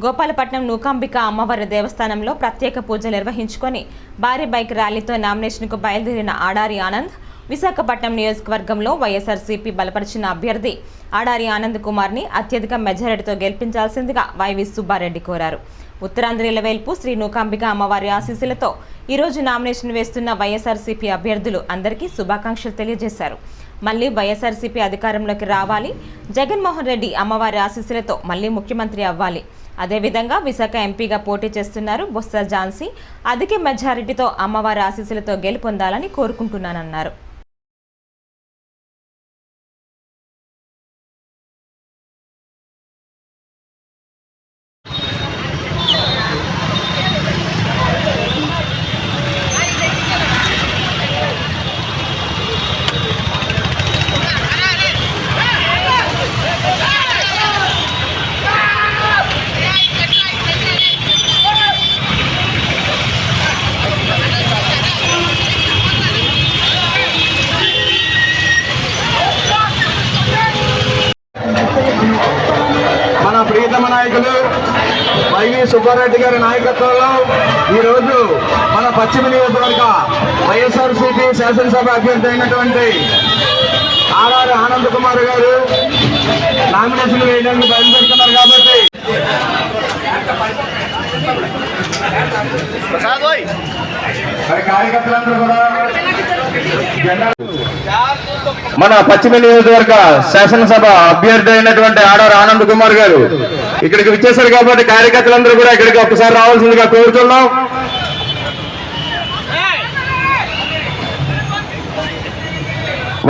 గోపాలపట్నం నూకాంబిక అమ్మవారి దేవస్థానంలో ప్రత్యేక పూజలు నిర్వహించుకొని భారీ బైక్ ర్యాలీతో నామినేషన్కు బయలుదేరిన ఆడారి ఆనంద్ విశాఖపట్నం నియోజకవర్గంలో వైఎస్ఆర్సీపీ బలపరిచిన అభ్యర్థి ఆడారి ఆనంద్ కుమార్ని అత్యధిక మెజారిటీతో గెలిపించాల్సిందిగా వైవి సుబ్బారెడ్డి కోరారు. ఉత్తరాంధ్ర ఇలవేల్పు శ్రీ నూకాంబిక అమ్మవారి ఆశీస్సులతో ఈరోజు నామినేషన్ వేస్తున్న వైఎస్ఆర్సీపీ అభ్యర్థులు అందరికీ శుభాకాంక్షలు తెలియజేశారు. మళ్లీ వైఎస్ఆర్సీపీ అధికారంలోకి రావాలి, జగన్మోహన్ రెడ్డి అమ్మవారి ఆశీస్సులతో మళ్లీ ముఖ్యమంత్రి అవ్వాలి. అదేవిధంగా విశాఖ ఎంపీగా పోటీ చేస్తున్నారు బొత్స ఝాన్సీ. అధిక మెజారిటీతో అమ్మవారి ఆశీస్సులతో గెలుపొందాలని కోరుకుంటున్నానన్నారు. ప్రియతమ నాయకులు వైవి సుబ్బారెడ్డి గారి నాయకత్వంలో ఈరోజు మన పశ్చిమ నియోజకవర్గ వైఎస్ఆర్సీపీ శాసనసభ అభ్యర్థి అయినటువంటి ఆడారి ఆనంద్ కుమార్ గారు నామినేషన్ వేయడానికి బయలుదేరుతున్నారు. కాబట్టి కార్యకర్తలందరూ కూడా మన పశ్చిమ నియోజకవర్గ శాసనసభ అభ్యర్థి అయినటువంటి ఆడారి ఆనంద్ కుమార్ గారు ఇక్కడికి వచ్చేసారు. కాబట్టి కార్యకర్తలందరూ కూడా ఇక్కడికి ఒక్కసారి రావాల్సిందిగా కోరుతున్నాం.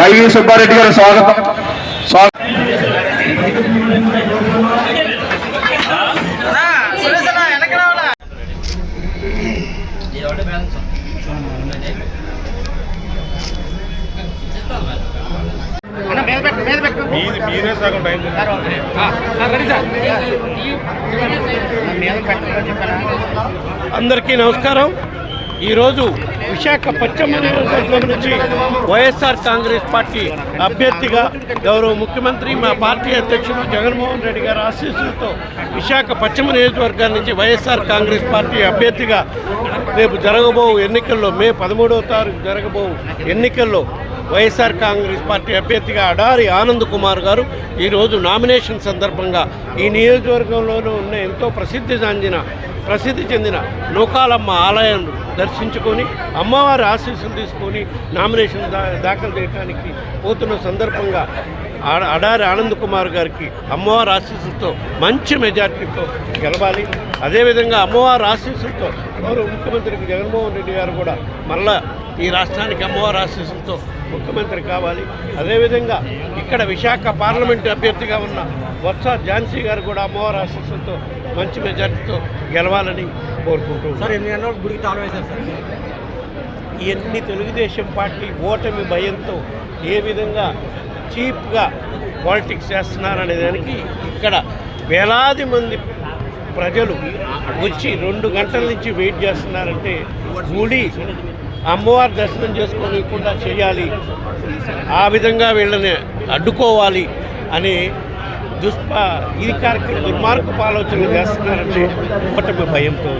వైవి సుబ్బారెడ్డి గారు స్వాగతం. అందరికీ నమస్కారం. ఈరోజు విశాఖ పశ్చిమ నియోజకవర్గం నుంచి వైఎస్ఆర్ కాంగ్రెస్ పార్టీ అభ్యర్థిగా గౌరవ ముఖ్యమంత్రి మా పార్టీ అధ్యక్షుడు జగన్మోహన్ రెడ్డి గారి ఆశీస్సులతో విశాఖ పశ్చిమ నియోజకవర్గం నుంచి వైఎస్ఆర్ కాంగ్రెస్ పార్టీ అభ్యర్థిగా రేపు జరగబో ఎన్నికల్లో మే 13వ తారీఖు జరగబో ఎన్నికల్లో వైఎస్ఆర్ కాంగ్రెస్ పార్టీ అభ్యర్థిగా ఆడారి ఆనంద్ కుమార్ గారు ఈరోజు నామినేషన్ సందర్భంగా ఈ నియోజకవర్గంలోనూ ఉన్న ఎంతో ప్రసిద్ధి చెందిన నూకాలమ్మ ఆలయం దర్శించుకొని అమ్మవారి ఆశీస్సులు తీసుకొని నామినేషన్ దాఖలు చేయడానికి పోతున్న సందర్భంగా ఆడారి ఆనంద్ కుమార్ గారికి అమ్మవారి ఆశీస్సులతో మంచి మెజార్టీతో గెలవాలి. అదేవిధంగా అమ్మవారి ఆశీస్సులతో గౌరవ ముఖ్యమంత్రికి జగన్మోహన్ రెడ్డి గారు కూడా మళ్ళా ఈ రాష్ట్రానికి అమ్మవారి ఆశీస్సులతో ముఖ్యమంత్రి కావాలి. అదేవిధంగా ఇక్కడ విశాఖ పార్లమెంటు అభ్యర్థిగా ఉన్న బొత్స ఝాన్సీ గారు కూడా అమ్మవారి ఆశీస్సులతో మంచి మెజార్టీతో గెలవాలని కోరుకుంటున్నాను. ఇవన్నీ తెలుగుదేశం పార్టీ ఓటమి భయంతో ఏ విధంగా చీప్గా పాలిటిక్స్ చేస్తున్నారనే దానికి ఇక్కడ వేలాది మంది ప్రజలు వచ్చి 2 గంటల నుంచి వెయిట్ చేస్తున్నారంటే గుడి అమ్మవారి దర్శనం చేసుకోకుండా చేయాలి, ఆ విధంగా వీళ్ళని అడ్డుకోవాలి అనే దుర్మార్గపు ఆలోచనలు చేస్తున్నారంటే ఓటమి భయంతో